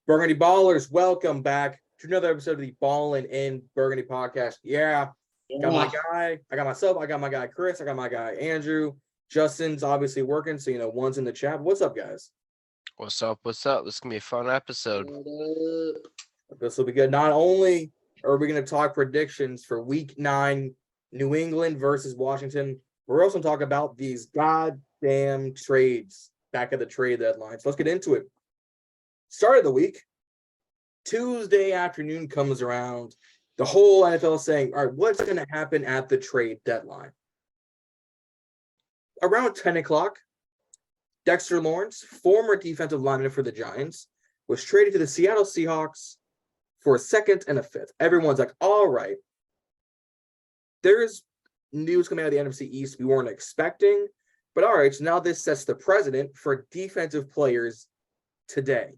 Burgundy Ballers, welcome back to another episode of the Ballin in Burgundy podcast. Yeah, got my guy. I got myself. I got my guy Chris. I got my guy Andrew. Justin's obviously working, so one's in the chat. What's up, guys? What's up? What's up? This is gonna be a fun episode. This will be good. Not only are we going to talk predictions for Week 9, New England versus Washington, we're also going to talk about these goddamn trades back at the trade deadline. So let's get into it. Start of the week, Tuesday afternoon comes around. The whole NFL is saying, all right, what's going to happen at the trade deadline? Around 10 o'clock, Dexter Lawrence, former defensive lineman for the Giants, was traded to the Seattle Seahawks for a second and a fifth. Everyone's like, all right. There's news coming out of the NFC East we weren't expecting, but all right, so now this sets the precedent for defensive players today.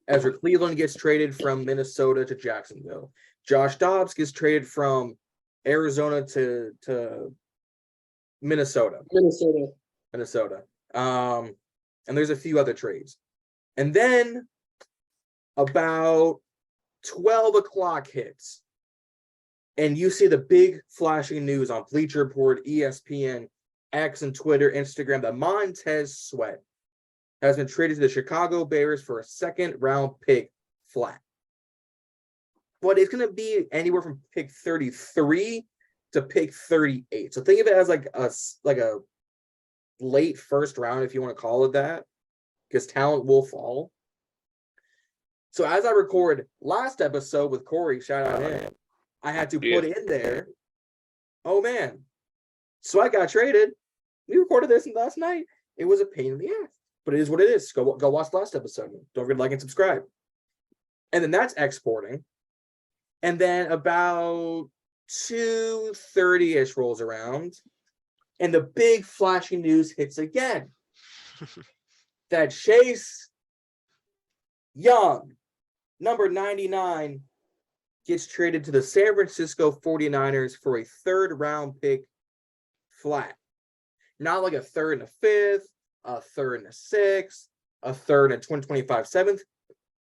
Ezra Cleveland gets traded from Minnesota to Jacksonville. Josh Dobbs gets traded from Arizona to Minnesota. And there's a few other trades. And then about 12 o'clock hits, and you see the big flashing news on Bleacher Report, ESPN, X, and Twitter, Instagram, that Montez Sweat has been traded to the Chicago Bears for a second-round pick flat. But it's going to be anywhere from pick 33 to pick 38. So think of it as like a late first round, if you want to call it that, because talent will fall. So as I record last episode with Corey, shout out him, I had to put in there, oh man, so I got traded. We recorded this last night. It was a pain in the ass, but it is what it is. Go watch last episode. Don't forget to like and subscribe. And then that's exporting. And then about 2:30-ish rolls around, and the big flashing news hits again. That Chase Young, number 99, gets traded to the San Francisco 49ers for a third-round pick flat. Not like a third and a fifth, a third and a sixth, a third and 2025 seventh,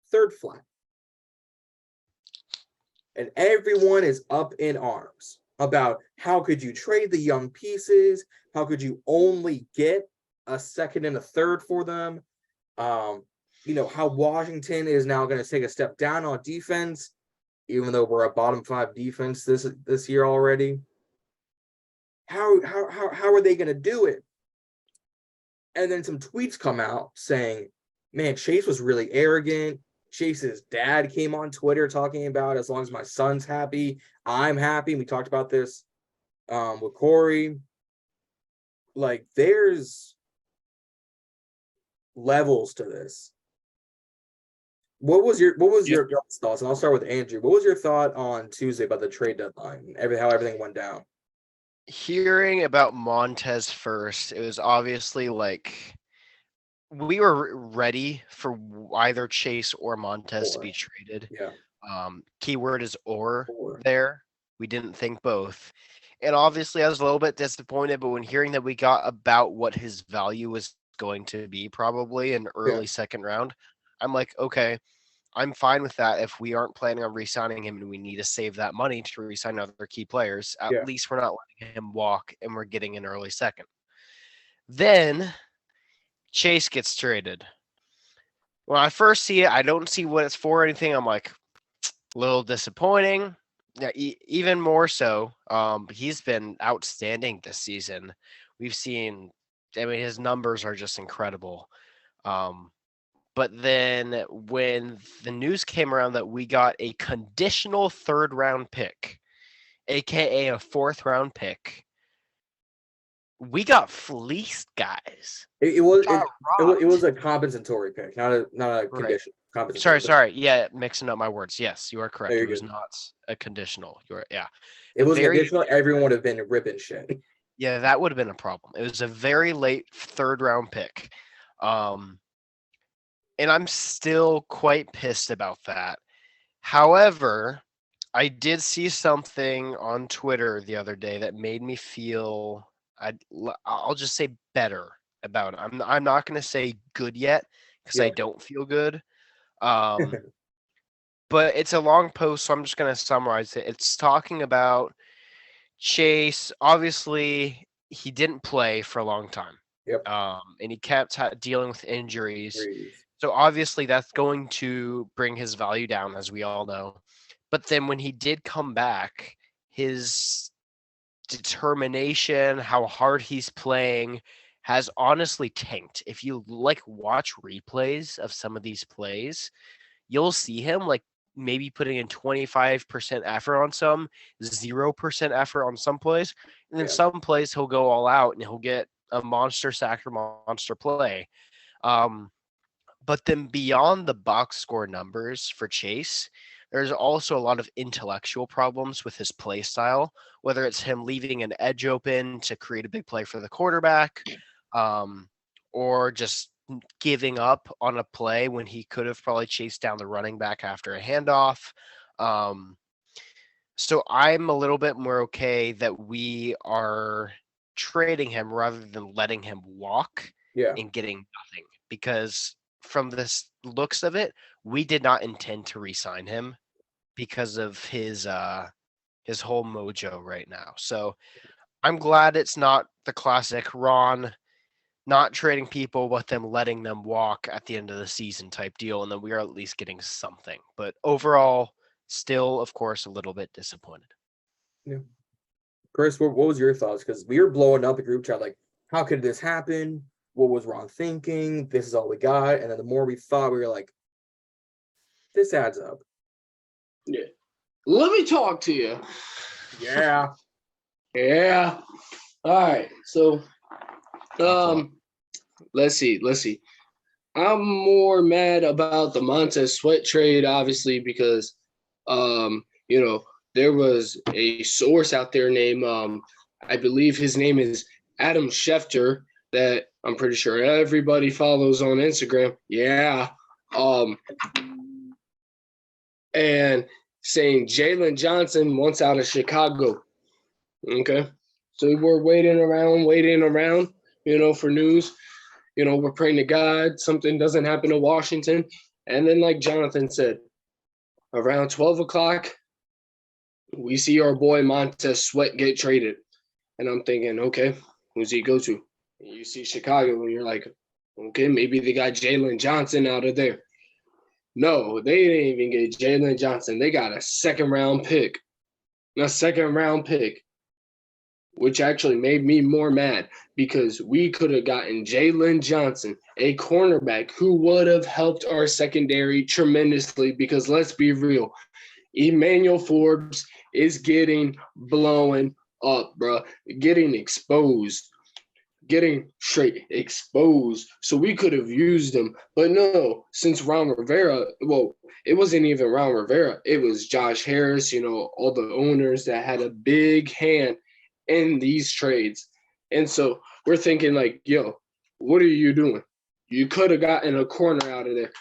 third flat. And everyone is up in arms about how could you trade the young pieces? How could you only get a second and a third for them? How Washington is now going to take a step down on defense, even though we're a bottom 5 defense this year already. How are they going to do it? And then some tweets come out saying, man, Chase was really arrogant. Chase's dad came on Twitter talking about, as long as my son's happy, I'm happy. We talked about this with Corey. Like, there's levels to this. What was your thoughts? And I'll start with Andrew. What was your thought on Tuesday about the trade deadline and how everything went down? Hearing about Montez first, it was obviously like we were ready for either Chase or Montez to be traded. Yeah. Keyword is or there. We didn't think both. And obviously I was a little bit disappointed, but when hearing that we got about what his value was going to be, probably an early second round, I'm like, okay, I'm fine with that. If we aren't planning on re-signing him and we need to save that money to re-sign other key players, at least we're not letting him walk and we're getting an early second. Then Chase gets traded. When I first see it, I don't see what it's for or anything. I'm like, a little disappointing. Yeah, even more so. He's been outstanding this season. We've seen, his numbers are just incredible. But then when the news came around that we got a conditional third-round pick, aka a fourth-round pick, we got fleeced, guys. It was a compensatory pick, not a condition. Right. Sorry. Yeah, mixing up my words. Yes, you are correct. It was not a conditional. It was conditional. Everyone would have been ripping shit. Yeah, that would have been a problem. It was a very late third-round pick. And I'm still quite pissed about that. However, I did see something on Twitter the other day that made me feel, I'll just say better about it. I'm not going to say good yet because I don't feel good. But it's a long post, so I'm just going to summarize it. It's talking about Chase. Obviously, he didn't play for a long time. Yep. And he kept dealing with injuries. Agrees. So obviously that's going to bring his value down, as we all know. But then when he did come back, his determination, how hard he's playing, has honestly tanked. If you watch replays of some of these plays, you'll see him maybe putting in 25% effort on some, 0% effort on some plays, and then some plays he'll go all out and he'll get a monster sack or monster play. But then beyond the box score numbers for Chase, there's also a lot of intellectual problems with his play style, whether it's him leaving an edge open to create a big play for the quarterback, or just giving up on a play when he could have probably chased down the running back after a handoff. So I'm a little bit more okay that we are trading him rather than letting him walk and getting nothing, because from the looks of it, we did not intend to re-sign him because of his whole mojo right now. So I'm glad it's not the classic Ron not trading people but them letting them walk at the end of the season type deal, and then we are at least getting something. But overall, still, of course, a little bit disappointed. Yeah. Chris, what was your thoughts? Because we were blowing up the group chat like, how could this happen? What was Ron thinking? This is all we got. And then the more we thought, we were like, this adds up. Yeah. Let me talk to you. Yeah. Yeah. All right. So, let's see. I'm more mad about the MONTEZ Sweat trade, obviously, because, there was a source out there named, I believe his name is Adam Schefter, that I'm pretty sure everybody follows on Instagram. Yeah. And saying Jalen Johnson wants out of Chicago. Okay. So we're waiting around, for news. We're praying to God something doesn't happen to Washington. And then, like Jonathan said, around 12 o'clock, we see our boy MONTEZ Sweat get traded. And I'm thinking, okay, who's he go to? And you see Chicago, and you're like, okay, maybe they got Jalen Johnson out of there. No, they didn't even get Jalen Johnson. They got a second-round pick. Which actually made me more mad, because we could have gotten Jalen Johnson, a cornerback who would have helped our secondary tremendously, because let's be real, Emmanuel Forbes is getting blown up, bro, getting straight exposed. So we could have used him. But no, since Ron Rivera, well, it wasn't even Ron Rivera. It was Josh Harris, all the owners that had a big hand in these trades. And so we're thinking like, yo, what are you doing? You could have gotten a corner out of there.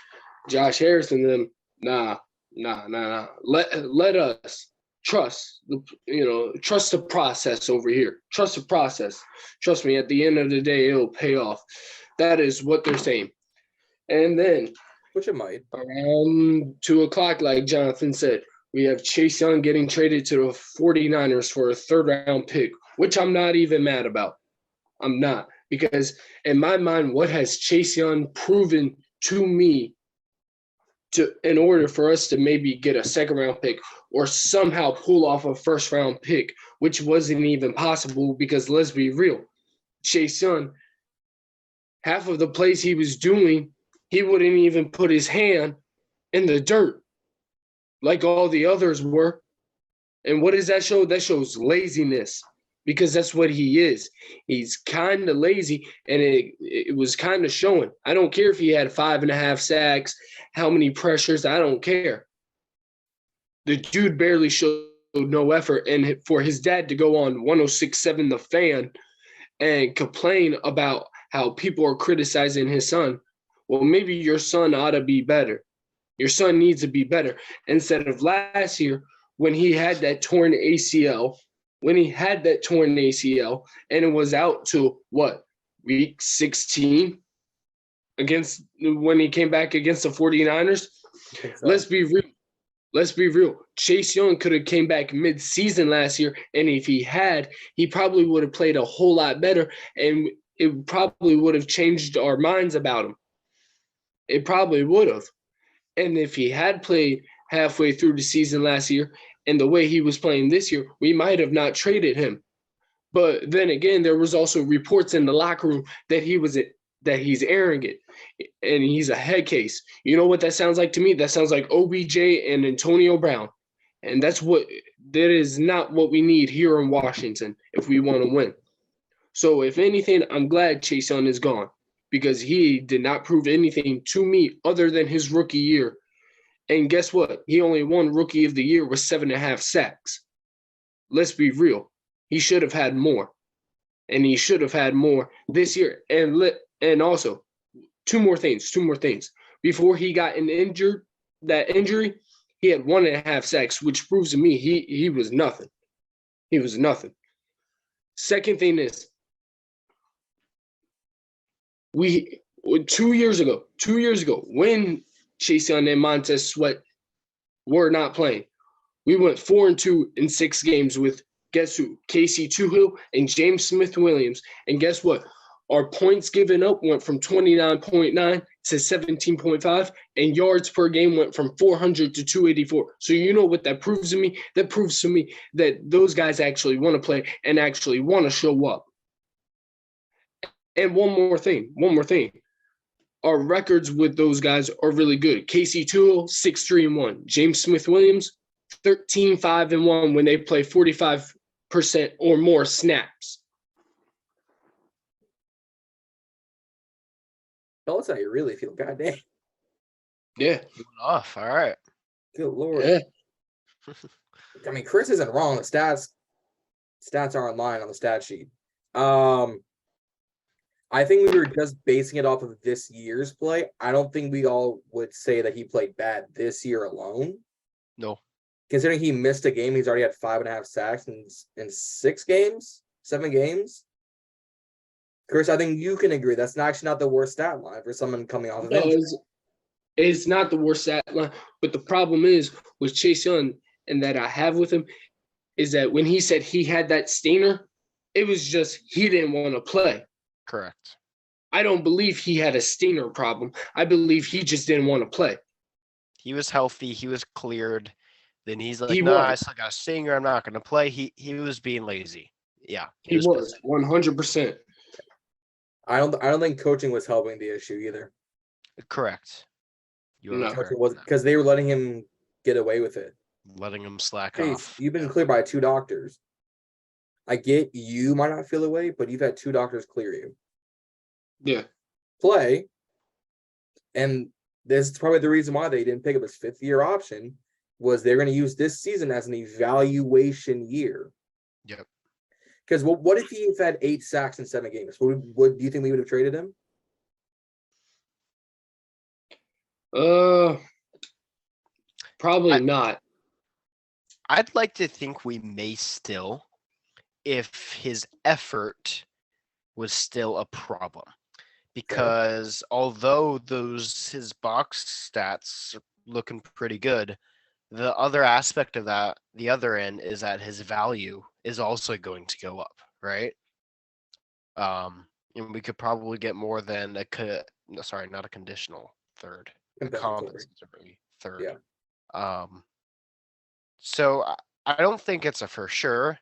Josh Harris and them, nah. Let us trust the process over here. Trust the process. Trust me, at the end of the day, it'll pay off. That is what they're saying. And then, which it might, around 2 o'clock, like Jonathan said, we have Chase Young getting traded to the 49ers for a third-round pick, which I'm not even mad about. I'm not. Because in my mind, what has Chase Young proven to me in order for us to maybe get a second-round pick or somehow pull off a first-round pick, which wasn't even possible, because let's be real, Chase Young, half of the plays he was doing, he wouldn't even put his hand in the dirt like all the others were. And what does that show? That shows laziness, because that's what he is. He's kind of lazy, and it was kind of showing. I don't care if he had 5.5 sacks, how many pressures, I don't care. The dude barely showed no effort, and for his dad to go on 106.7 The Fan and complain about how people are criticizing his son, well, maybe your son ought to be better. Your son needs to be better. Instead of last year when he had that torn ACL, and it was out to week 16 when he came back against the 49ers. think so. Let's be real. Let's be real. Chase Young could have came back mid-season last year, and if he had, he probably would have played a whole lot better, and it probably would have changed our minds about him. It probably would have. And if he had played halfway through the season last year and the way he was playing this year, we might have not traded him. But then again, there was also reports in the locker room that he's arrogant and he's a head case. You know what that sounds like to me? That sounds like OBJ and Antonio Brown. And that is not what we need here in Washington if we want to win. So if anything, I'm glad Chase Young is gone because he did not prove anything to me other than his rookie year. And guess what? He only won Rookie of the Year with 7.5 sacks. Let's be real. He should have had more. And he should have had more this year. And also, two more things. Before he got that injury, he had 1.5 sacks, which proves to me he was nothing. He was nothing. Second thing is, 2 years ago, when Chase Young and Montez Sweat were not playing, we went 4-2 in 6 games with, guess who? Casey Tuhill and James Smith-Williams. And guess what? Our points given up went from 29.9 to 17.5, and yards per game went from 400 to 284. So you know what that proves to me? That proves to me that those guys actually want to play and actually want to show up. And one more thing. Our records with those guys are really good. Casey Tuhill, 6-3-1. James Smith-Williams, 13-5-1 when they play 45% or more snaps. Tell us how you really feel. Goddamn. Yeah. Off. All right. Good Lord. Yeah. I mean, Chris isn't wrong. The stats are online on the stat sheet. I think we were just basing it off of this year's play. I don't think we all would say that he played bad this year alone. No. Considering he missed a game, he's already had 5.5 sacks in 7 games. Chris, I think you can agree. That's actually not the worst stat line for someone coming off of injury. It's not the worst stat line. But the problem is with Chase Young and that I have with him is that when he said he had that stinger, it was just he didn't want to play. Correct. I don't believe he had a stinger problem. I believe he just didn't want to play. He was healthy. He was cleared. Then he's like, He nah, I was. still got a stinger. I'm not going to play. He was being lazy. Yeah. He was 100%. I don't think coaching was helping the issue either. Correct. You No. are correct. Because they were letting him get away with it. Letting him slack Chase, off. you've been cleared by 2 doctors. I get you might not feel away, but you've had 2 doctors clear you. Yeah. Play. And this is probably the reason why they didn't pick up his 5th-year option was they're going to use this season as an evaluation year. Yep. Because what if he had 8 sacks in 7 games? What do you think we would have traded him? Probably not. I'd like to think we may still, if his effort was still a problem. Because although his box stats are looking pretty good, the other aspect of that, the other end, is that his value is also going to go up, right? And we could probably get more than not a conditional third, a compensatory third. Yeah. So I don't think it's a for sure,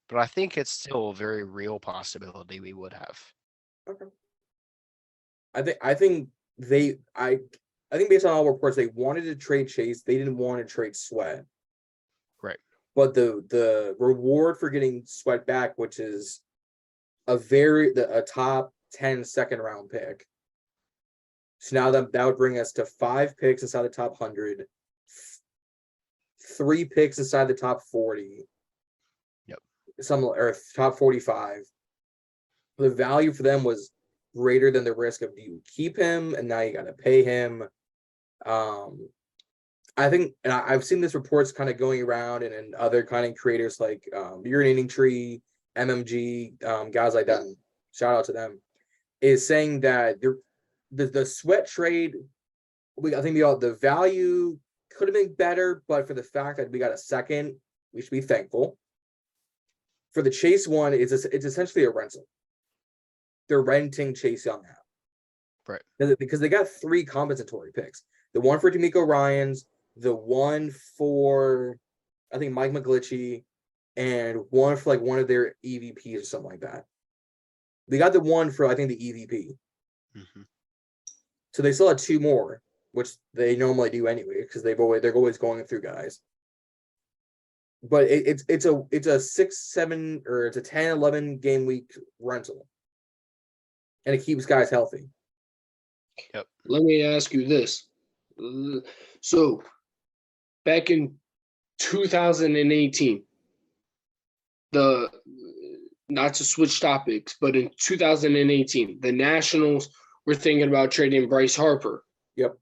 but I think it's still a very real possibility we would have. Okay. I think based on all reports, they wanted to trade Chase. They didn't want to trade Sweat. Right. But the reward for getting Sweat back, which is a top 10 second-round pick. So now that would bring us to 5 picks inside the top 100, 3 picks inside the top 40. Yep. Or top 45. The value for them was greater than the risk of, do you keep him and now you got to pay him. I think, and I've seen this reports kind of going around and other kind of creators like Urinating Tree, MMG, guys like that. Shout out to them. Is saying that the Sweat trade I think the value could have been better, but for the fact that we got a second, we should be thankful. For the Chase one, it's essentially a rental. They're renting Chase Young out. Right. Because they got 3 compensatory picks. The one for D'Amico Ryans, the one for, I think, Mike McGlinchey, and one for like one of their EVPs or something like that. They got the one for, I think, the EVP. Mm-hmm. So they still had 2 more, which they normally do anyway, because they're always going through guys. But it's a 6, 7, or it's a 10, 11 game week rental. And it keeps guys healthy. Yep. Let me ask you this. So back in 2018, not to switch topics, but in 2018, the Nationals were thinking about trading Bryce Harper. Yep.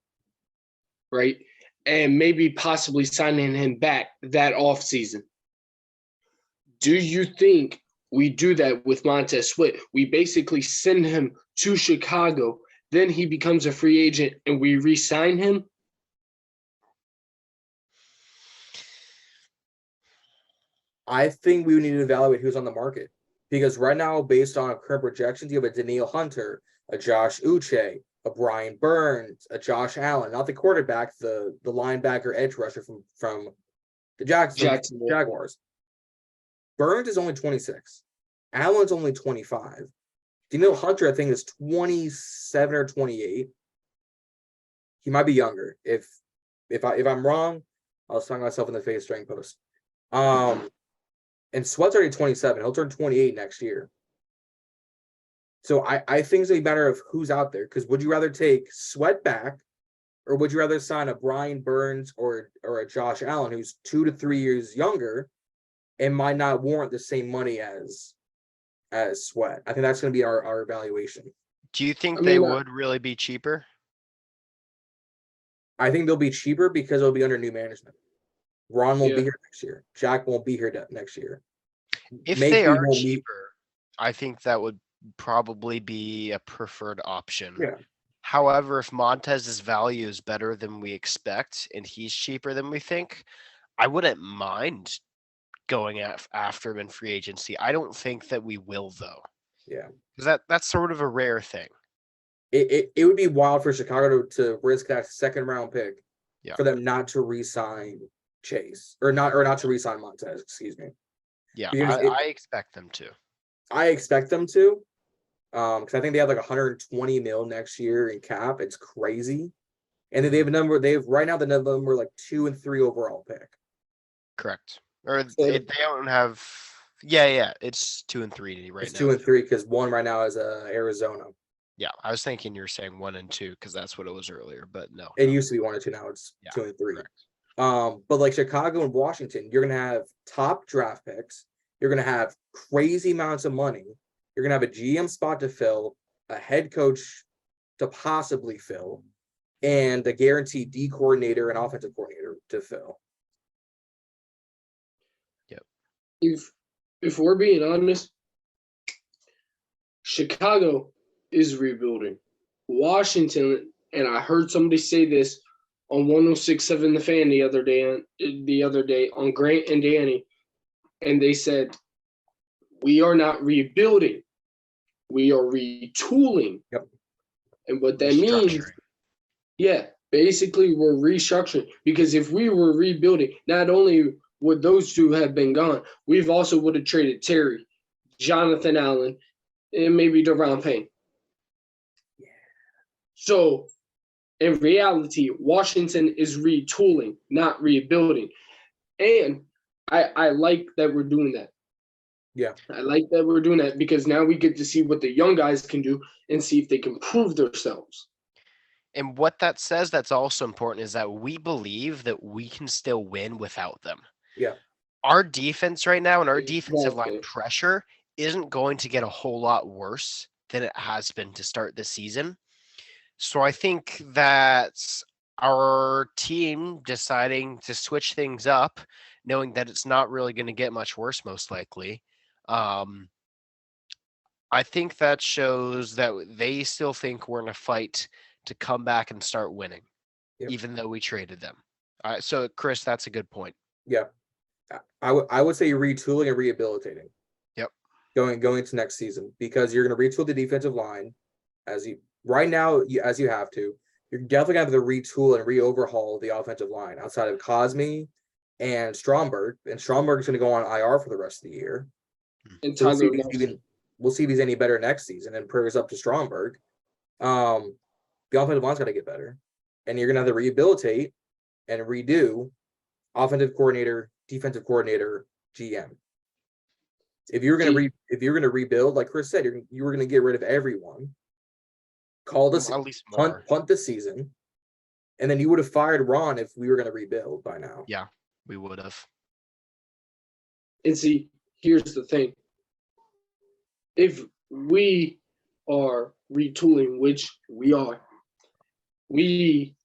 Right? And maybe possibly signing him back that offseason. Do you think we do that with Montez Sweat? We basically send him to Chicago, then he becomes a free agent, and we re-sign him? I think we need to evaluate who's on the market. Because right now, based on current projections, you have a Daniil Hunter, a Josh Uche, a Brian Burns, a Josh Allen, not the quarterback, the linebacker edge rusher from the Jaguars. Burns is only 26. Allen's only 25. Daniil Hunter, I think, is 27 or 28. He might be younger. If I'm wrong, I'll stung myself in the face during post. And Sweat's already 27. He'll turn 28 next year. So I think it's a matter of who's out there. Because would you rather take Sweat back, or would you rather sign a Brian Burns or a Josh Allen who's 2 to 3 years younger and might not warrant the same money as Sweat? I think that's going to be our evaluation. Do you think they would really be cheaper? I think they'll be cheaper because they'll be under new management. Ron won't be here next year. Jack won't be here next year. If they are cheaper, I think that would probably be a preferred option. Yeah. However, if Montez's value is better than we expect and he's cheaper than we think, I wouldn't mind going after him in free agency. I don't think that we will, though. Yeah. Because that's sort of a rare thing. It would be wild for Chicago to risk that 2nd round pick for them not to re-sign Chase or not to re-sign Montez. Excuse me. Yeah, I expect them to. I expect them to, because I think they have like 120 mil next year in cap. It's crazy, and then they have a number. They have right now the number like 2 and 3 overall pick. Correct. Or they don't have. Yeah. It's 2 and 3 right now. It's 2 and 3 because one right now is Arizona. Yeah, I was thinking you're saying 1 and 2 because that's what it was earlier, but no. It used to be 1 and 2. Now it's 2 and 3. Correct. But like Chicago and Washington, you're gonna have top draft picks. You're gonna have crazy amounts of money. You're gonna have a GM spot to fill, a head coach to possibly fill, and a guaranteed D coordinator and offensive coordinator to fill. Yep. If we're being honest, Chicago is rebuilding. Washington, and I heard somebody say this on 106.7 The Fan the other day on Grant and Danny, and they said, we are not rebuilding. We are retooling. Yep. And what that means, basically we're restructuring. Because if we were rebuilding, not only would those 2 have been gone, we've also would have traded Terry, Jonathan Allen, and maybe Deron Payne. Yeah. So in reality, Washington is retooling, not rebuilding. And I like that we're doing that. Yeah. I like that we're doing that because now we get to see what the young guys can do and see if they can prove themselves. And what that says that's also important is that we believe that we can still win without them. Yeah. Our defense right now and our defensive line pressure isn't going to get a whole lot worse than it has been to start the season. So I think that our team deciding to switch things up, knowing that it's not really going to get much worse, most likely, I think that shows that they still think we're in a fight to come back and start winning. Yep. even though we traded them. So, Chris, that's a good point. Yeah. I would say retooling and rehabilitating. Yep. Going into next season, because you're going to retool the defensive line as you have to. You're definitely going to have to retool and re-overhaul the offensive line outside of Cosme and Stromberg. And Stromberg's going to go on IR for the rest of the year. And So Tyler we'll see if he's any better next season, and prayers up to Stromberg. The offensive line's got to get better, and you're going to have to rehabilitate and redo offensive coordinator, defensive coordinator, GM. If you're going to rebuild, like Chris said, you were going to get rid of everyone, call this At least more. punt the season, and then you would have fired Ron if we were going to rebuild by now. Yeah, we would have. And see, here's the thing. If we are retooling, which we are, we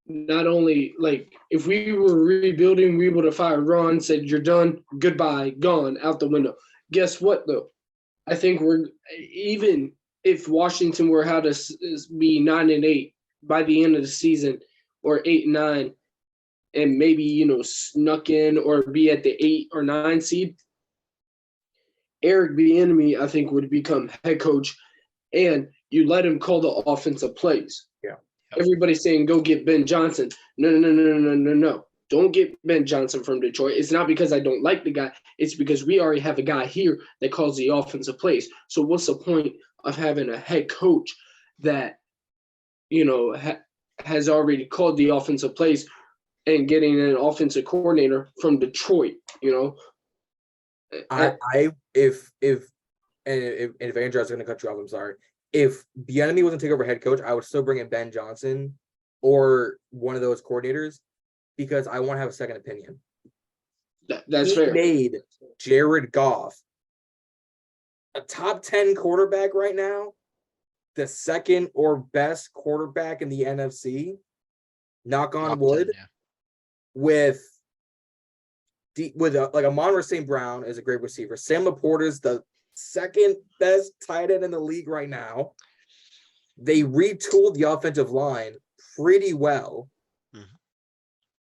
not only, like, if we were rebuilding, we would have fired Ron, said, you're done, goodbye, gone, out the window. Guess what, though? I think even if Washington were how to be 9-8 by the end of the season, or 8-9, and maybe, snuck in or be at the 8 or 9 seed, Eric Bieniemy, I think, would become head coach, and you let him call the offensive plays. Yeah. Everybody's saying, go get Ben Johnson. No. Don't get Ben Johnson from Detroit. It's not because I don't like the guy. It's because we already have a guy here that calls the offensive plays. So what's the point of having a head coach that, has already called the offensive plays and getting an offensive coordinator from Detroit, If Andrew's going to cut you off, I'm sorry. If Bieniemy wasn't take over head coach, I would still bring in Ben Johnson or one of those coordinators, because I want to have a second opinion. That's fair. He made Jared Goff a top 10 quarterback right now, the second or best quarterback in the NFC. Knock on wood. 10, yeah. With Amon-Ra St. Brown is a great receiver. Sam Laporta's the second best tight end in the league right now. They retooled the offensive line pretty well. Mhm.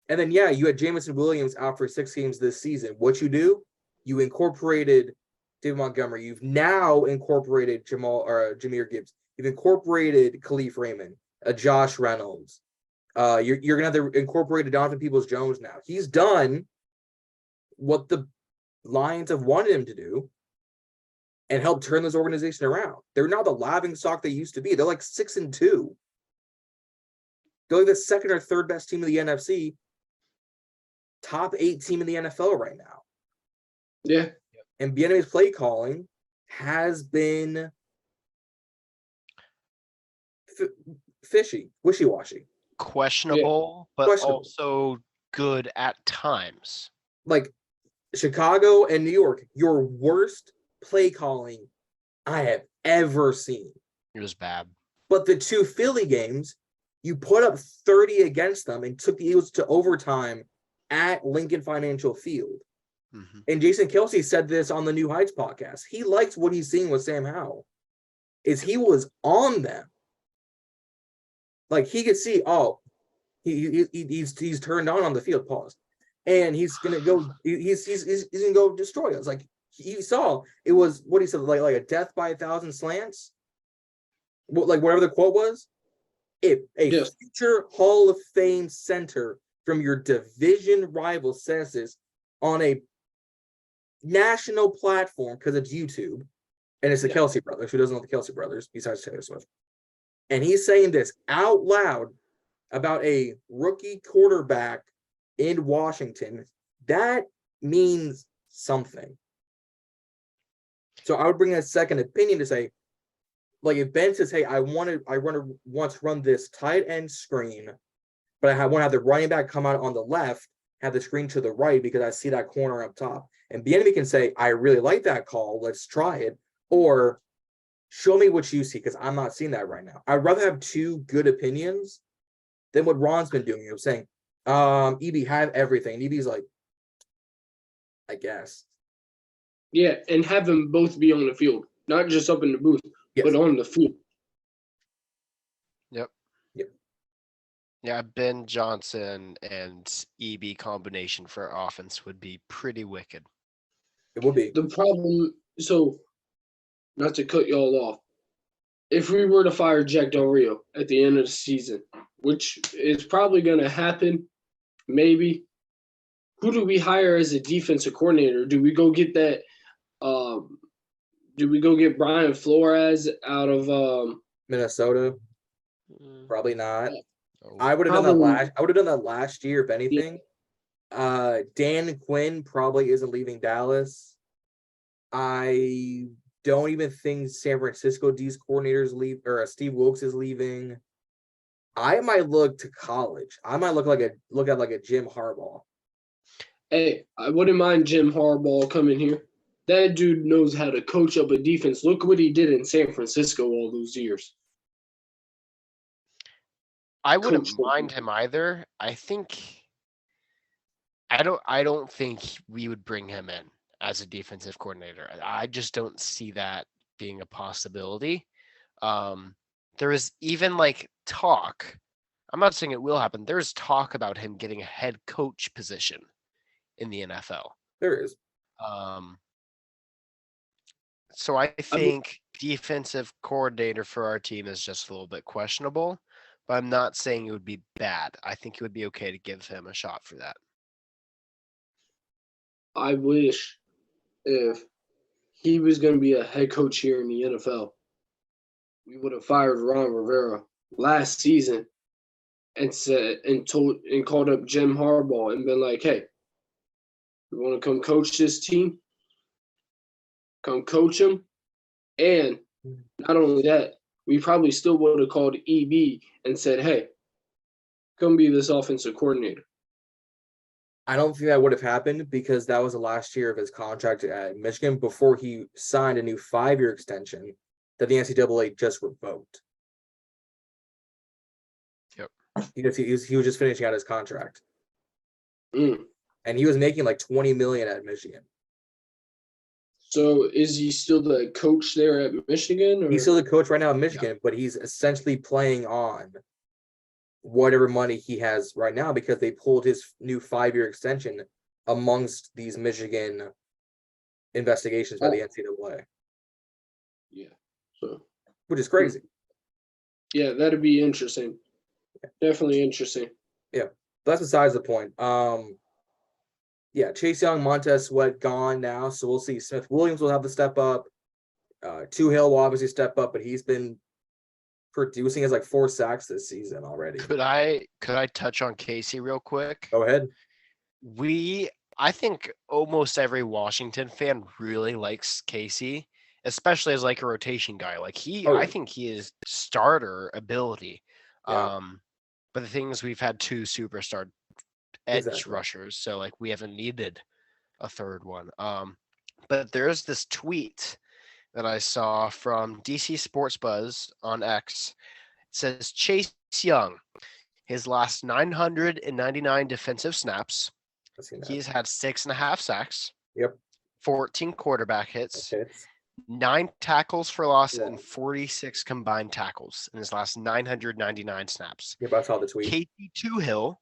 And then, you had Jamison Williams out for 6 games this season. What you do? You incorporated David Montgomery. You've now incorporated Jahmyr Gibbs. You've incorporated Khalif Raymond, Josh Reynolds. You're going to have to incorporate Donovan Peoples-Jones now. He's done what the Lions have wanted him to do and help turn this organization around. They're not the laughingstock they used to be. They're like 6-2. They're like the second or third best team in the NFC, top 8 team in the NFL right now. Yeah. And Bieniemy's play calling has been fishy, wishy-washy. Questionable, but also good at times. Like Chicago and New York, your worst play calling I have ever seen. It was bad. But the 2 Philly games, you put up 30 against them and took the Eagles to overtime at Lincoln Financial Field. Mm-hmm. And Jason Kelce said this on the New Heights podcast. He likes what he's seeing with Sam Howell. Is he was on them. Like, he could see, he's turned on the field. Pause. And he's gonna go. He's gonna go destroy us. Like, he saw it was what he said, like a death by 1,000 slants. Like whatever the quote was. If a future Hall of Fame center from your division rival says this on a national platform, because it's YouTube, and it's the Kelce brothers. Who doesn't know the Kelce brothers besides Taylor Swift? And he's saying this out loud about a rookie quarterback in Washington. That means something. So I would bring a second opinion to say, like, if Ben says, "Hey, I want to once run this tight end screen, but I want to have the running back come out on the left, have the screen to the right because I see that corner up top," and Bieniemy can say, "I really like that call. Let's try it," or "Show me what you see because I'm not seeing that right now." I'd rather have 2 good opinions than what Ron's been doing. Of saying, "EB, have everything." And EB's like, "I guess." Yeah, and have them both be on the field, not just up in the booth, but on the field. Yep. Yeah, Ben Johnson and EB combination for offense would be pretty wicked. It will be. The problem, so not to cut y'all off, if we were to fire Jack Del Rio at the end of the season, which is probably going to happen, maybe, who do we hire as a defensive coordinator? Do we go get that? Do we go get Brian Flores out of Minnesota, Mm, probably not. oh, I would have done that Probably- last. I would have done that last year, if anything. Dan Quinn probably isn't leaving Dallas. I don't even think San Francisco D's coordinators leave, or Steve Wilkes is leaving. I might look to college. I might look at like a Jim Harbaugh. Hey, I wouldn't mind Jim Harbaugh coming here. That dude knows how to coach up a defense. Look what he did in San Francisco all those years. I wouldn't Coach- mind him either. I don't think we would bring him in as a defensive coordinator. I just don't see that being a possibility. There is even like talk. I'm not saying it will happen. There's talk about him getting a head coach position in the NFL. There is. So I think defensive coordinator for our team is just a little bit questionable, but I'm not saying it would be bad. I think it would be okay to give him a shot for that. I wish if he was going to be a head coach here in the NFL, we would have fired Ron Rivera last season and called up Jim Harbaugh and been like, "Hey, you want to come coach this team? Come coach them." And not only that, we probably still would have called EB and said, "Hey, come be this offensive coordinator." I don't think that would have happened because that was the last year of his contract at Michigan before he signed a new 5-year extension that the NCAA just revoked. Yep. He was just finishing out his contract. Mm. And he was making like $20 million at Michigan. So is he still the coach there at Michigan? Or? He's still the coach right now in Michigan, but he's essentially playing on whatever money he has right now because they pulled his new 5-year extension amongst these Michigan investigations by the NCAA. Yeah. So Which is crazy. yeah, that'd be interesting. Definitely interesting. But that's besides the point. Chase Young, Montez Sweat gone now, so we'll see. Smith Williams will have to step up. Hill will obviously step up, but he's been producing as like 4 sacks this season already. Could I touch on Casey real quick? Go ahead. I think almost every Washington fan really likes Casey, especially as like a rotation guy. Like I think he is starter ability. Yeah. But the thing is, we've had 2 superstar edge rushers, so like we haven't needed a third one. But there's this tweet that I saw from DC Sports Buzz on X. It says Chase Young, his last 999 defensive snaps, he's had 6.5 sacks. Yep. 14 quarterback hits. 9 tackles for loss and 46 combined tackles in his last 999 snaps. Yep, I saw the tweet. Casey Hill,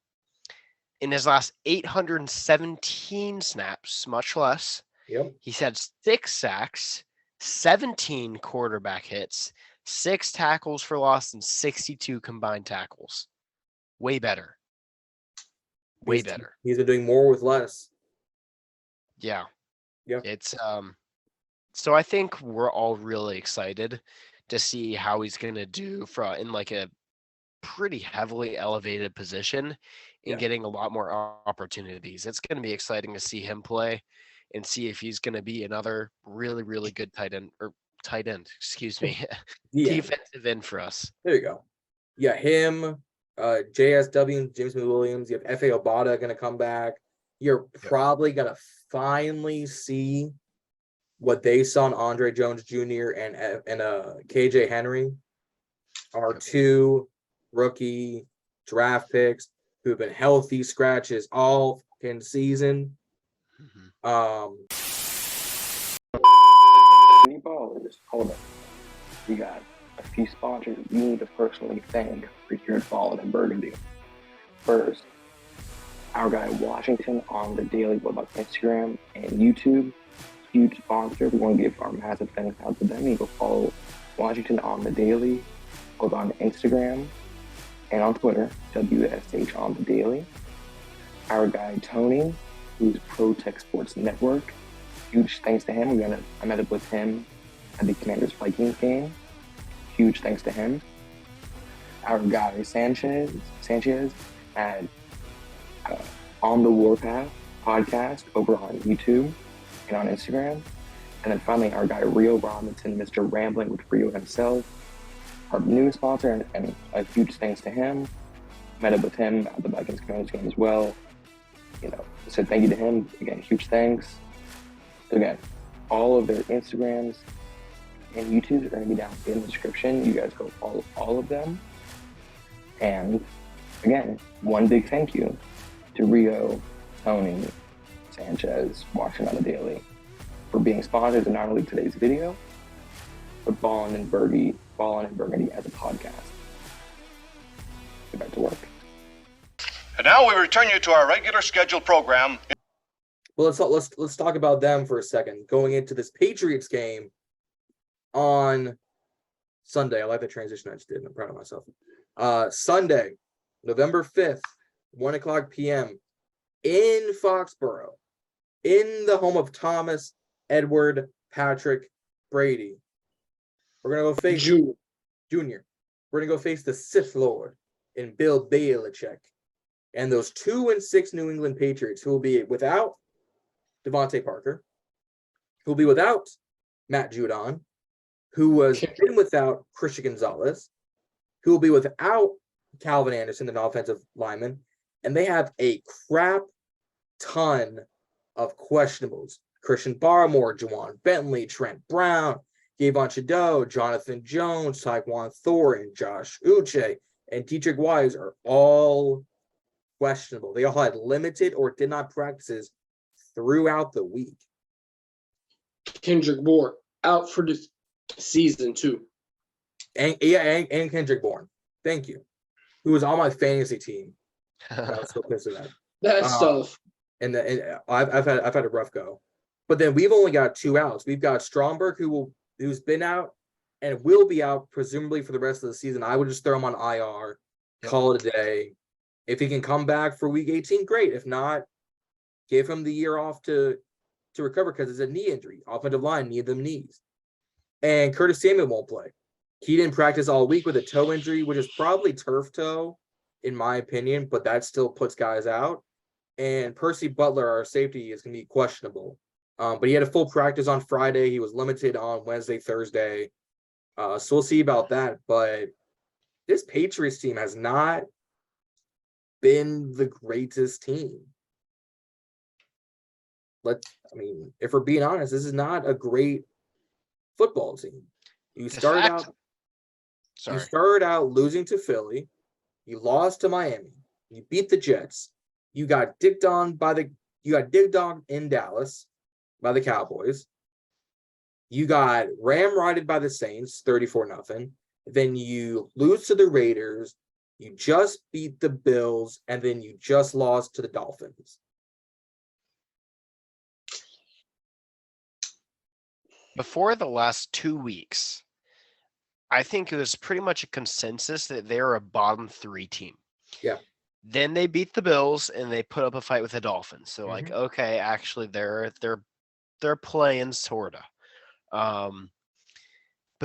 in his last 817 snaps, much less. Yep. He's had 6 sacks, 17 quarterback hits, 6 tackles for loss, and 62 combined tackles. Way better. Way better. He's been doing more with less. Yeah. Yeah. It's so I think we're all really excited to see how he's gonna do in like a pretty heavily elevated position and getting a lot more opportunities. It's gonna be exciting to see him play and see if he's gonna be another really, really good tight end, defensive end for us. There you go. Yeah, him, JSW, James Williams. You have F.A. Obata going to come back. You're probably going to finally see what they saw in Andre Jones Jr. and KJ Henry, our 2 rookie draft picks who've been healthy scratches all fucking season. Ballers, hold up. We got a few sponsors we need to personally thank for here at Ballin and Burgundy. First, our guy Washington on the Daily Woodlock Instagram and YouTube. Huge sponsor. We want to give our massive thanks out to them. You can follow Washington on the Daily, both on Instagram and on Twitter, WSH on the Daily. Our guy Tony, who's Pro Tech Sports Network. Huge thanks to him. I met up with him at the Commanders Vikings game. Huge thanks to him. Our guy Sanchez had On the Warpath podcast over on YouTube and on Instagram. And then finally, our guy Rio Robinson, Mr. Rambling with Rio himself, our new sponsor, and a huge thanks to him. Met up with him at the Vikings Commanders game as well. Said thank you to him. Again, huge thanks. So again, all of their Instagrams and YouTubes are going to be down in the description. You guys go follow all of them. And again, one big thank you to Rio, Tony, Sanchez, Washington on the Daily for being sponsors of not only today's video, but Ballin and Burgundy as a podcast. Get back to work. And now we return you to our regular scheduled program. Well, let's talk about them for a second. Going into this Patriots game on Sunday. I like the transition I just did. I'm proud of myself. Sunday, November 5th, 1:00 p.m. in Foxborough, in the home of Thomas Edward Patrick Brady. We're gonna go face Junior. We're gonna go face the Sith Lord in Bill Belichick and those 2-6 New England Patriots, who will be without Devontae Parker, who will be without Matt Judon, who has been without Christian Gonzalez, who will be without Calvin Anderson, an offensive lineman, and they have a crap ton of questionables. Christian Barmore, Juwan Bentley, Trent Brown, Gavon Chadeau, Jonathan Jones, Tyquan Thornton, Josh Uche, and Dietrich Wise are all questionable. They all had limited or did not practices throughout the week. Kendrick Bourne out for the season too. And Kendrick Bourne. Thank you. Who was on my fantasy team. I was so pissed at that. That's tough. And I've had a rough go. But then we've only got 2 outs. We've got Stromberg, who's been out and will be out presumably for the rest of the season. I would just throw him on IR, call it a day. If he can come back for week 18, great. If not, give him the year off to recover because it's a knee injury. Offensive line need them knees. And Curtis Samuel won't play. He didn't practice all week with a toe injury, which is probably turf toe, in my opinion, but that still puts guys out. And Percy Butler, our safety, is going to be questionable. But he had a full practice on Friday. He was limited on Wednesday, Thursday. So we'll see about that. But this Patriots team has not been the greatest team. If we're being honest, this is not a great football team. You started out losing to Philly. You lost to Miami. You beat the Jets. You got digged on in Dallas by the Cowboys. You got ramrodded by the Saints, 34-0. Then you lose to the Raiders. You just beat the Bills, and then you just lost to the Dolphins. Before the last 2 weeks, I think it was pretty much a consensus that they're a bottom 3 team. Yeah. Then they beat the Bills and they put up a fight with the Dolphins. So okay, actually they're playing sorta. But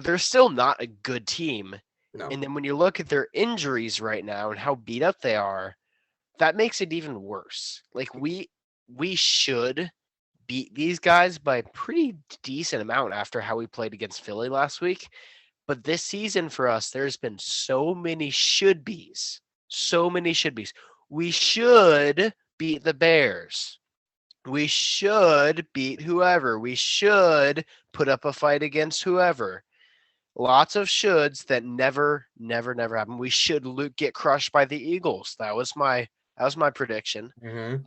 they're still not a good team. No. And then when you look at their injuries right now and how beat up they are, that makes it even worse. Like we should beat these guys by a pretty decent amount after how we played against Philly last week. But this season for us, there's been so many should-be's. So many should-be's. We should beat the Bears. We should beat whoever. We should put up a fight against whoever. Lots of shoulds that never happen. We should get crushed by the Eagles. That was my prediction. Mm-hmm.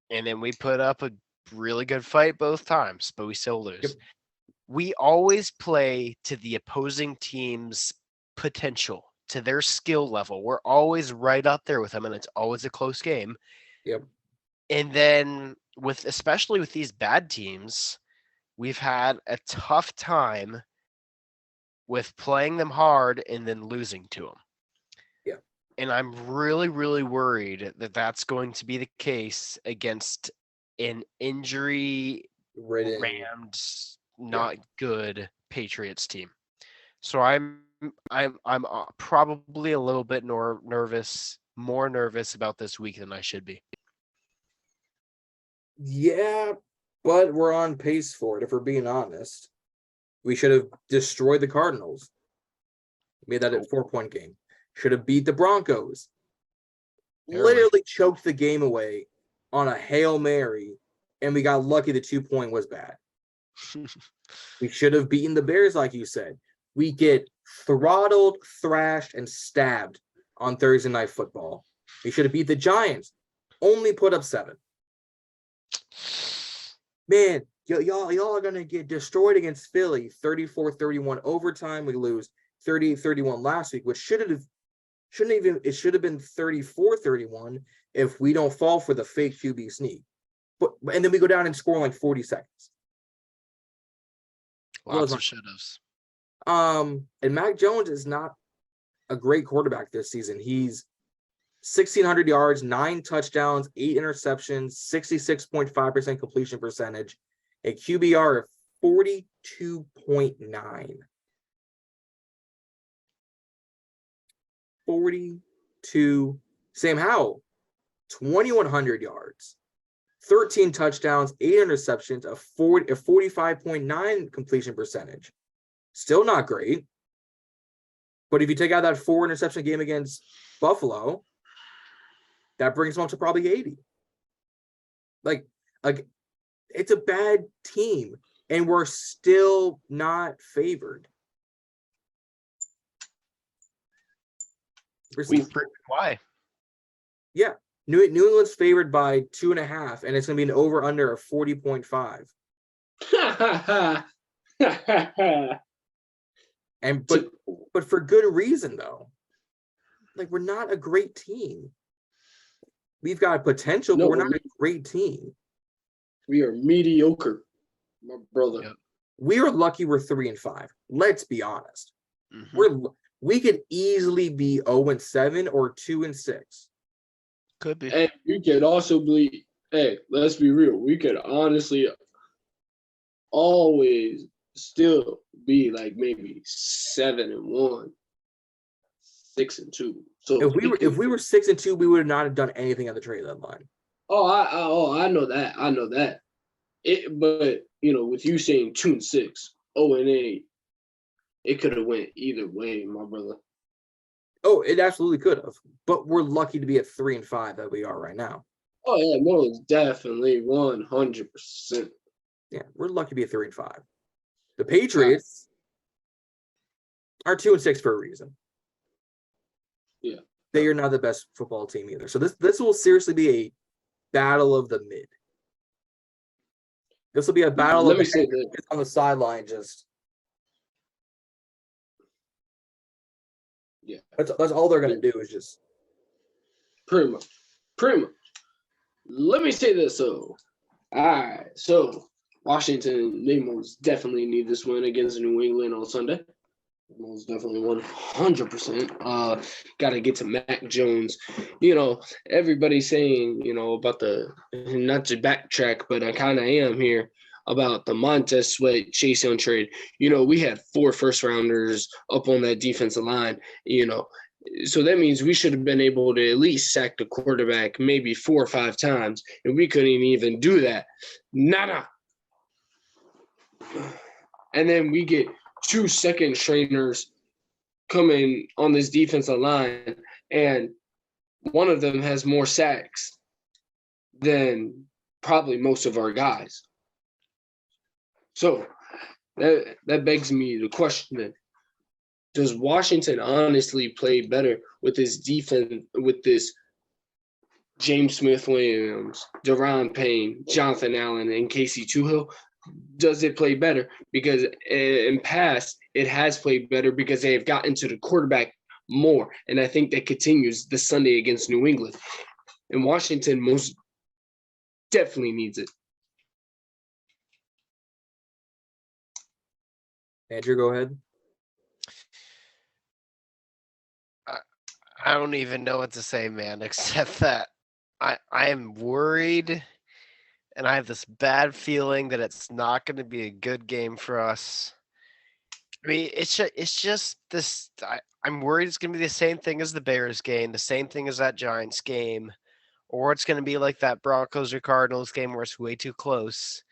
And then we put up a really good fight both times, but we still lose. Yep. We always play to the opposing team's potential, to their skill level. We're always right up there with them, and it's always a close game. Yep. And then especially with these bad teams, we've had a tough time with playing them hard and then losing to them. Yeah. And I'm really, really worried that that's going to be the case against an injury rammed, not good Patriots team. So I'm probably a little bit more nervous about this week than I should be. Yeah, but we're on pace for it, if we're being honest. We should have destroyed the Cardinals. Made that a 4-point game. Should have beat the Broncos. Literally choked the game away on a Hail Mary, and we got lucky the 2-point was bad. We should have beaten the Bears, like you said. We get throttled, thrashed, and stabbed on Thursday Night Football. We should have beat the Giants. Only put up 7. Man, y'all are going to get destroyed against Philly, 34-31 overtime. We lose 38-31 last week, which should have been 34-31 if we don't fall for the fake QB sneak. And then we go down and score in like 40 seconds. Lots of should-haves. And Mac Jones is not a great quarterback this season. He's 1,600 yards, 9 touchdowns, 8 interceptions, 66.5% completion percentage, a QBR of 42.9. 42. Sam Howell, 2,100 yards, 13 touchdowns, 8 interceptions, a 45.9 completion percentage. Still not great. But if you take out that 4 interception game against Buffalo, that brings them up to probably 80. Like it's a bad team, and we're still not favored. We've proven why. Yeah. New England's favored by 2.5, and it's going to be an over-under of 40.5. But for good reason, though. Like, we're not a great team. We've got potential, but we're not a great team. We are mediocre, my brother. Yep. We are lucky we're 3-5. Let's be honest. Mm-hmm. We could easily be 0-7 or 2-6. Could be. And we could also be, hey, let's be real. We could honestly always still be like maybe 7-1, 6-2. So if we were 6-2, we would not have done anything on the trade deadline. I know that. But with you saying 2-6, 0-8, it could have went either way, my brother. Oh, it absolutely could have. But we're lucky to be at 3-5 that we are right now. Oh yeah, most definitely 100%. Yeah, we're lucky to be at 3-5. The Patriots are 2-6 for a reason. Yeah, they are not the best football team either. So this will seriously be a battle of the mid. This will be a battle Let of me say that. on the sideline. Just that's all they're gonna do is just pretty much. Let me say this though. All right, so Washington, they most definitely need this win against New England on Sunday. Most definitely 100%. Got to get to Mac Jones. Everybody's saying, about not to backtrack, but I kind of am here about the MONTEZ Sweat Chase Young trade. We had 4 first-rounders up on that defensive line, So that means we should have been able to at least sack the quarterback maybe 4 or 5 times, and we couldn't even do that. Nada. And then we get 2 second strainers coming on this defensive line, and one of them has more sacks than probably most of our guys. So that begs me the question: does Washington honestly play better with this defense, with this James Smith-Williams, Deron Payne, Jonathan Allen, and Casey Tuhill? Does it play better? Because in past, it has played better because they have gotten to the quarterback more. And I think that continues this Sunday against New England. And Washington most definitely needs it. Andrew, go ahead. I don't even know what to say, man, except that I am worried, and I have this bad feeling that it's not going to be a good game for us. I mean, it's just this. I'm worried it's going to be the same thing as the Bears game, the same thing as that Giants game, or it's going to be like that Broncos or Cardinals game where it's way too close.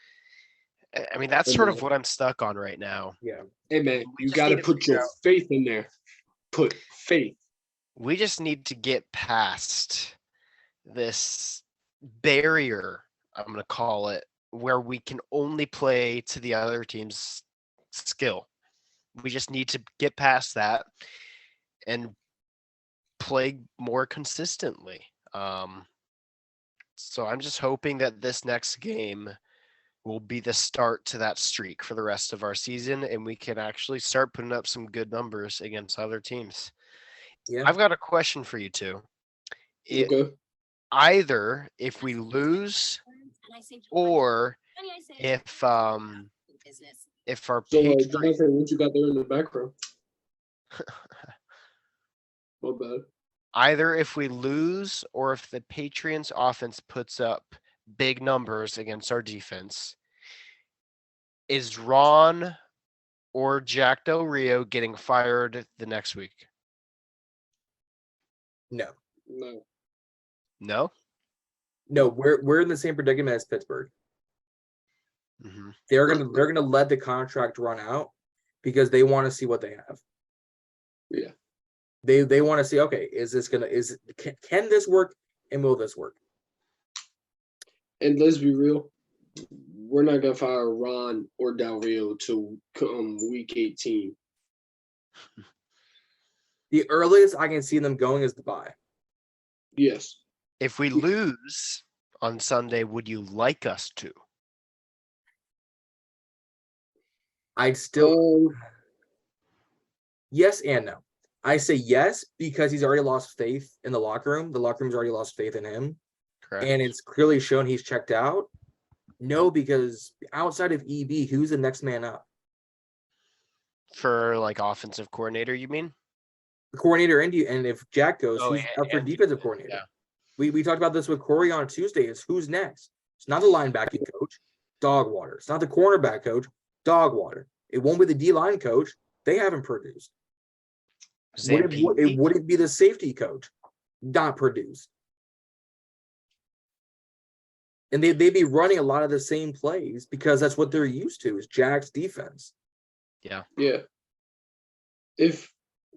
I mean, that's sort of what I'm stuck on right now. Yeah. Hey, man, We you just got to need to put figure your out- faith in there. Put faith. We just need to get past this barrier, I'm going to call it, where we can only play to the other team's skill. We just need to get past that and play more consistently. So I'm just hoping that this next game will be the start to that streak for the rest of our season, and we can actually start putting up some good numbers against other teams. Yeah. I've got a question for you two. Okay. Either if we lose or if our So, Patriots, Jonathan, what you got there in the background? My bad. either if we lose or if the Patriots offense puts up big numbers against our defense, is Ron or Jack Del Rio getting fired the next week? No. No. No? No, we're in the same predicament as Pittsburgh. Mm-hmm. They're gonna let the contract run out because they want to see what they have. Yeah. They want to see, okay, can this work and will this work? And let's be real, we're not gonna fire Ron or Del Rio till week 18. The earliest I can see them going is the bye. Yes. If we lose on Sunday, would you like us to? I'd still Um, yes and no. I say yes because he's already lost faith in the locker room. The locker room's already lost faith in him. Correct. And it's clearly shown he's checked out. No, because outside of EB, who's the next man up? For like offensive coordinator, you mean? The coordinator, and if Jack goes, Oh, who's up for and- defensive coordinator? yeah. We talked about this with Corey on Tuesday. Is who's next? It's not the linebacking coach, dog water. It's not the cornerback coach, dog water. It won't be the D-line coach. They haven't produced. It wouldn't be the safety coach, not produced. And they'd be running a lot of the same plays because that's what they're used to is Jack's defense. Yeah. yeah. If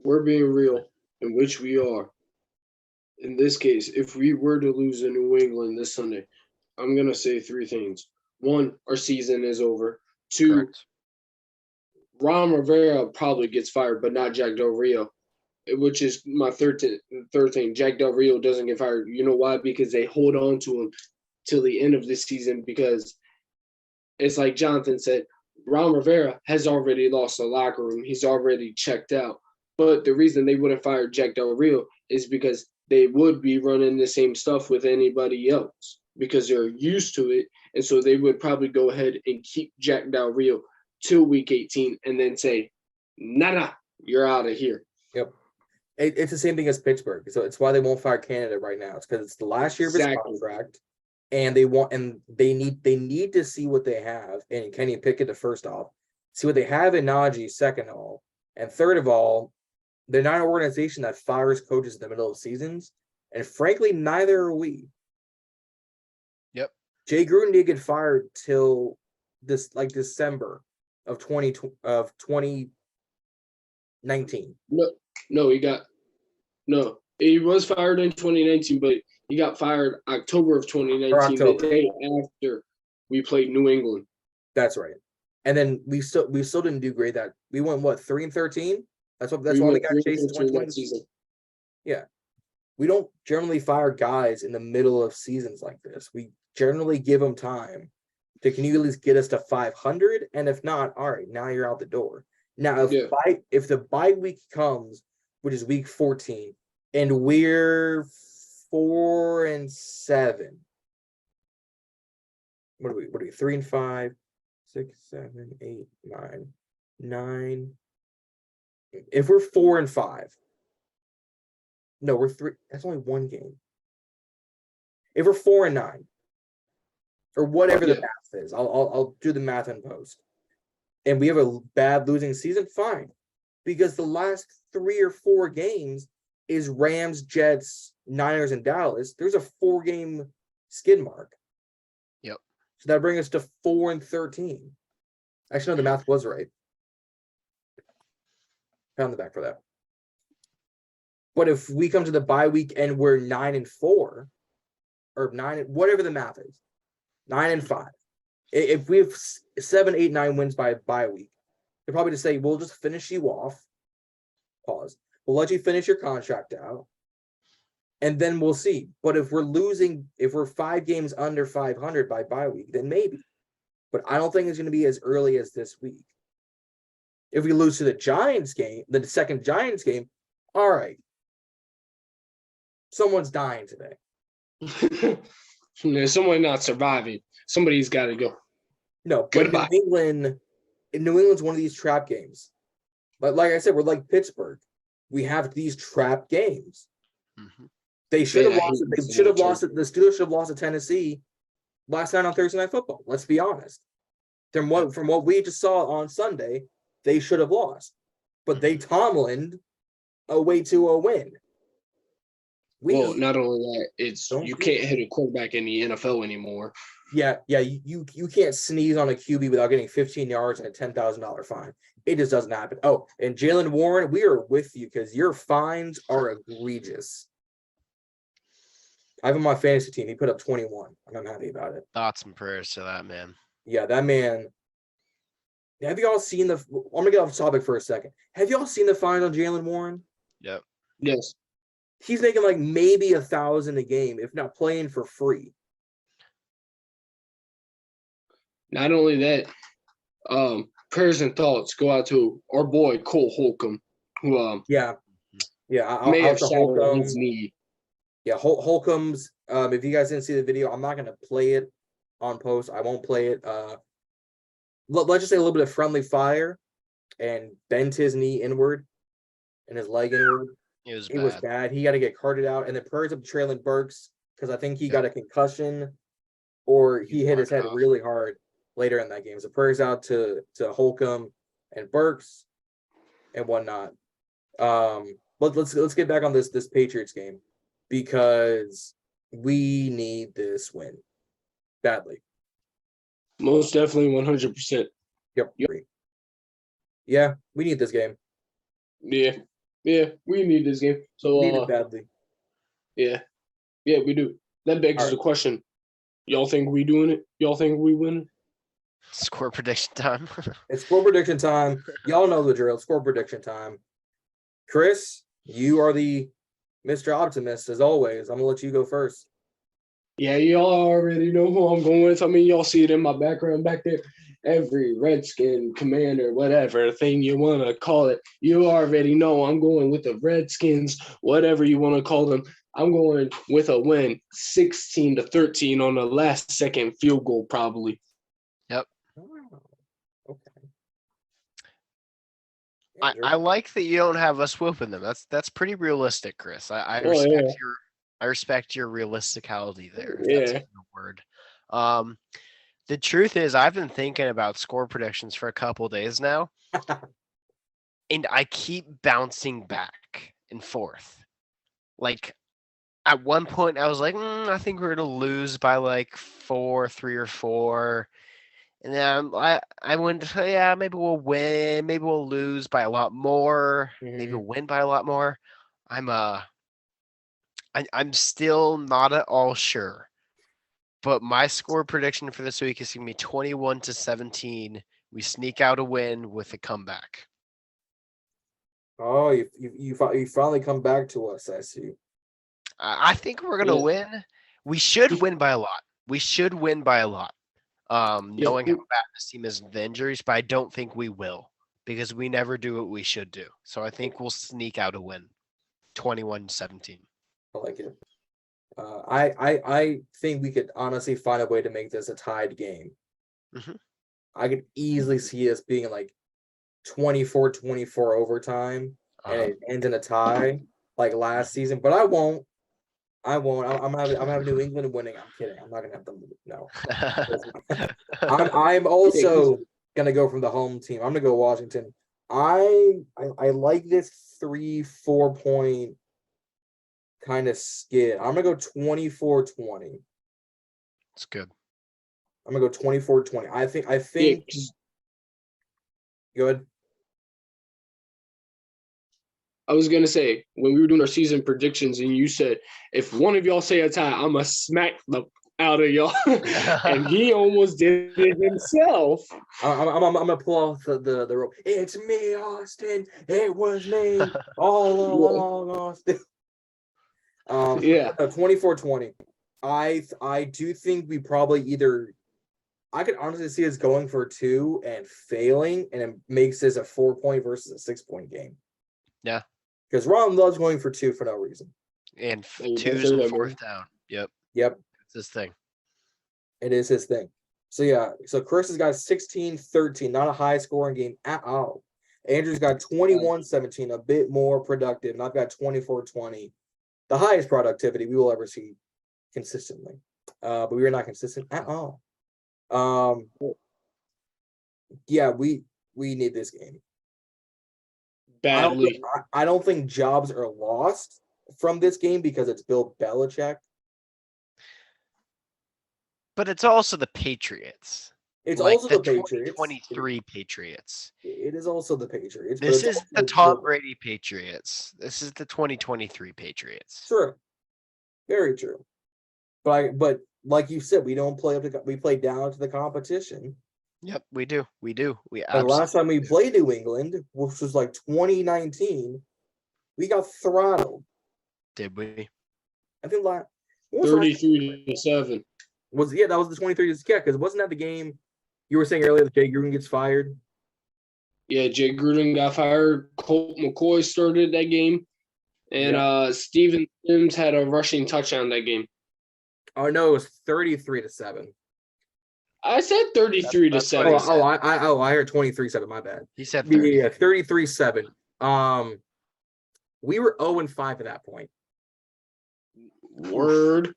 we're being real, in which we are, in this case, if we were to lose in New England this Sunday, I'm gonna say three things. One, our season is over. Two, Correct. Ron Rivera probably gets fired, but not Jack Del Rio, which is my third thing. Jack Del Rio doesn't get fired. You know why? Because they hold on to him till the end of the season because it's like Jonathan said, Ron Rivera has already lost the locker room. He's already checked out. But the reason they wouldn't fire Jack Del Rio is because they would be running the same stuff with anybody else because they're used to it. And so they would probably go ahead and keep Jack Del Rio till week 18 and then say, nah, you're out of here. Yep. It's the same thing as Pittsburgh. So it's why they won't fire Canada right now. It's because it's the last year of his Exactly. contract. And they need to see what they have in Kenny Pickett, the first off, see what they have in Najee, second of all. And third of all, they're not an organization that fires coaches in the middle of seasons. And frankly, neither are we. Yep. Jay Gruden didn't get fired till December of 2019. He was fired in 2019, but he got fired October of 2019, the day after we played New England. That's right. And then we still didn't do great. That we went 3-13. That's why we got chased in 2020 season. Yeah. We don't generally fire guys in the middle of seasons like this. We generally give them time to, can you at least get us to 500? And if not, all right, now you're out the door. Now, if the bye week comes which is week 14, and we're 4-7. What are we? 3-5, 6, 7, 8, 9, 9. If we're 4-5, no, we're 3. That's only one game. If we're 4-9, or whatever the math is, I'll do the math in post. And we have a bad losing season, fine, because the last 3 or 4 games is Rams, Jets, Niners, and Dallas. There's a 4-game skid mark. Yep. So that brings us to 4-13. Actually, no, the math was right. Pound the back for that. But if we come to the bye week and we're 9-4, or 9, whatever the math is, 9-5. If we have 7, 8, 9 wins by bye week, they're probably just say, we'll just finish you off. Pause. We'll let you finish your contract out. And then we'll see. But if we're losing, if we're 5 games under 500 by bye week, then maybe. But I don't think it's going to be as early as this week. If we lose to the Giants game, the second Giants game, all right. Someone's dying today. There's someone not surviving. Somebody's got to go. No, but Goodbye. New England's one of these trap games. But like I said, we're like Pittsburgh. We have these trap games. Mm-hmm. They should have Man, I lost. hate They this should have matchup. lost it. The Steelers should have lost to Tennessee last night on Thursday Night Football. Let's be honest. From what we just saw on Sunday, they should have lost. But they Tomlined away to a win. Well, not only that, it's Don't you do can't that. hit a quarterback in the NFL anymore. Yeah. You can't sneeze on a QB without getting 15 yards and a $10,000 fine. It just doesn't happen. Oh, and Jalen Warren, we are with you because your fines are egregious. I have him on my fantasy team. He put up 21, and I'm happy about it. Thoughts and prayers to that man. Yeah, that man. Have you all seen the? I'm gonna get off topic for a second. Have you all seen the fines on Jalen Warren? Yep. Yes. He's making like maybe $1,000 a game, if not playing for free. Not only that, prayers and thoughts go out to our boy Cole Holcomb, who Yeah. may have I'll shattered Holcomb. his knee. Yeah, Holcomb's. If you guys didn't see the video, I'm not gonna play it on post. I won't play it. Let's just say a little bit of friendly fire, and bent his knee inward, and his leg inward. It Was bad. He got to get carted out, and the prayers of Traylon Burks because I think he got a concussion, or he hit his head off. really hard later in that game. So prayers out to Holcomb and Burks and whatnot. But let's get back on this Patriots game because we need this win badly. Most definitely 100%. Yep. Yeah, we need this game. Yeah, we need this game. So Need it badly. yeah, we do. That begs All right. the question: y'all think we doing it? Y'all think we win? Score prediction time. It's score prediction time. Y'all know the drill. Score prediction time. Chris, you are the Mr. Optimist as always. I'm gonna let you go first. Yeah, y'all already know who I'm going with. I mean, y'all see it in my background back there. Every Redskin, Commander, whatever thing you want to call it, you already know I'm going with the Redskins, whatever you want to call them. I'm going with a win, 16-13 on the last second field goal, probably. Oh, okay. I like that you don't have us whooping them. That's pretty realistic, Chris. I Oh, respect yeah. I respect your realisticality there. If Yeah. That's even a word. The truth is, I've been thinking about score predictions for a couple days now, and I keep bouncing back and forth. Like at one point, I was like, I think we're gonna lose by like 3 or 4. And then I went, yeah, maybe we'll win. Maybe we'll lose by a lot more. Maybe we'll win by a lot more. I'm still not at all sure. But my score prediction for this week is going to be 21-17. We sneak out a win with a comeback. Oh, you finally come back to us. I see. I think we're going to win. We should win by a lot. Knowing how bad this team is with injuries, but I don't think we will because we never do what we should do. So I think we'll sneak out a win. 21-17. I like it. I think we could honestly find a way to make this a tied game. Mhm. I could easily see us being like 24-24 overtime, and it ends in a tie like last season. But I won't. I'm having New England winning. I'm kidding. I'm not gonna have them. No. I'm also gonna go from the home team. I'm gonna go Washington. I like this 3-4 point kind of skid. I'm gonna go 24-20. It's good. I'm gonna go 24-20. I think Yes. good. I was gonna say when we were doing our season predictions, and you said if one of y'all say a tie, I'm gonna smack the out of y'all, and he almost did it himself. I'm gonna pull off the rope. It's me, Austin. It was me all along, Austin. Yeah. 24-20. I do think we probably either. I could honestly see us going for 2 and failing, and it makes this a 4-point versus a 6-point game. Yeah. Because Ron loves going for 2 for no reason. And Hey, don't twos say and that, fourth man. down. Yep. Yep. It's his thing. It is his thing. So yeah, so Chris has got 16-13, not a high scoring game at all. Andrew's got 21-17, a bit more productive, and I've got 24-20, the highest productivity we will ever see consistently. But we are not consistent at all. Yeah, we need this game. Badly. I don't think jobs are lost from this game because it's Bill Belichick. But it's also the Patriots. It's Like also the Patriots. 2023 Patriots. It is also the Patriots. but This it's is the also Tom Bill. Brady Patriots. This is the 2023 Patriots. True. Very true. But like you said, we don't play up to we play down to the competition. Yep, we do. We do. We And the last time we absolutely played New England, which was like 2019, we got throttled. did. We? I think what was the last- 33-7. that was the 23 because wasn't that the game you were saying earlier that Jay Gruden gets fired? Yeah, Jay Gruden got fired. Colt McCoy started that game, and Steven Sims had a rushing touchdown that game. Oh no, it was 33-7. I said 33 to That's what 7. he said. I heard 23-7, my bad. He said 30. Yeah, 33-7. We were 0-5 at that point. Word.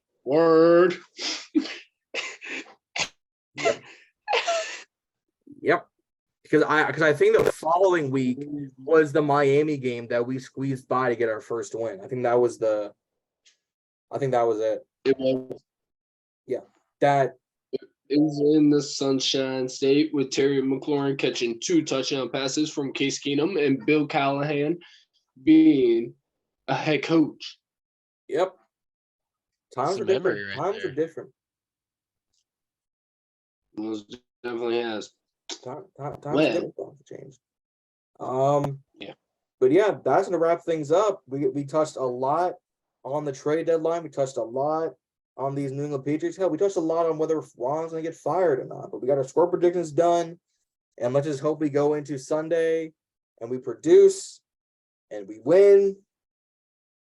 Yep. Because I think the following week was the Miami game that we squeezed by to get our first win. I think that was it. It was. That It was in the Sunshine State with Terry McLaurin catching 2 touchdown passes from Case Keenum and Bill Callahan being a head coach. yep. Times Some are different. memory right Times there. are different. Most definitely has. Times Well. have changed. Yeah. But yeah, that's gonna wrap things up. We touched a lot on the trade deadline. We touched a lot on these New England Patriots. Hell, we touched a lot on whether Ron's gonna get fired or not. But we got our score predictions done, and let's just hope we go into Sunday and we produce and we win.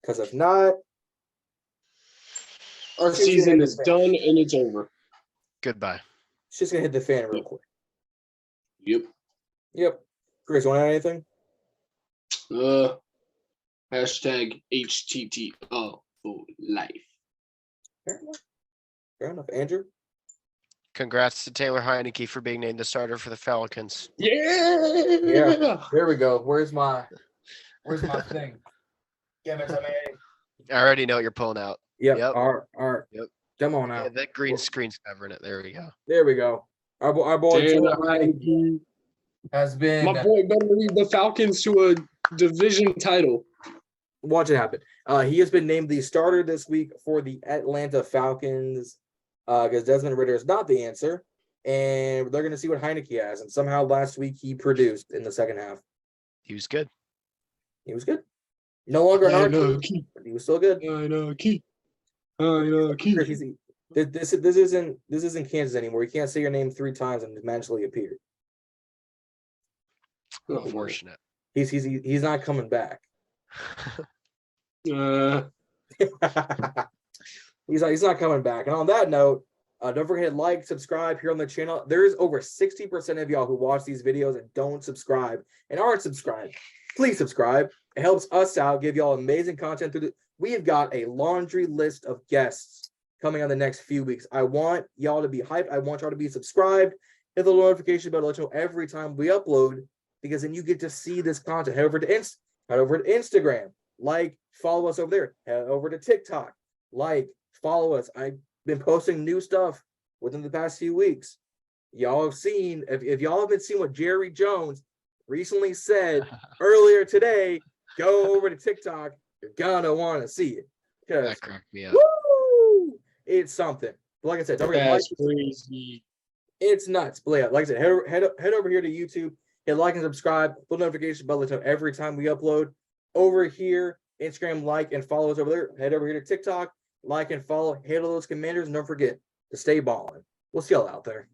Because if not, Our season is done and it's over. Goodbye. it's just gonna hit the fan real quick. Yep. Yep. Chris, want to add anything? Hashtag HTTO for life. Fair enough. Fair enough. Andrew? Congrats to Taylor Heineke for being named the starter for the Falcons. Yeah. There we go. Where's my thing? Give it to me. I already know what you're pulling out. Yep. Yep. Our Yep. come on Yeah, out. that green screen's covering it. There we go. There we go. Our boy Taylor Taylor Heineke Heineke. has been My boy better lead the Falcons to a division title. watch it happen. He has been named the starter this week for the Atlanta Falcons. Because Desmond Ridder is not the answer. And they're gonna see what Heineke has. And somehow last week he produced in the second half. He was good. He was good. No longer an Heineke. RB, but he was still good. Heineke. Chris, this isn't Kansas anymore. You can't say your name 3 times and magically appear. Oh, Unfortunate. He's not coming back. He's not coming back. And on that note, don't forget to like, subscribe here on the channel. There's over 60% of y'all who watch these videos and don't subscribe and aren't subscribed. Please subscribe. It helps us out, give y'all amazing content through the. We have got a laundry list of guests coming on the next few weeks. I want y'all to be hyped. I want y'all to be subscribed. Hit the notification bell to let you know every time we upload, because then you get to see this content. Head over to Instagram, like, follow us over there. Head over to TikTok, like, follow us. I've been posting new stuff within the past few weeks. Y'all have seen, if y'all haven't seen what Jerry Jones recently said earlier today, go over to TikTok. You're gonna want to see it. That cracked me up. Woo! It's something. But like I said, don't forget, That's crazy. it's nuts. But yeah, like I said, head over here to YouTube, hit like and subscribe, little notification bell to know every time we upload. Over here, Instagram, like and follow us over there. Head over here to TikTok, like and follow, hail those commanders, and don't forget to stay ballin'. We'll see y'all out there.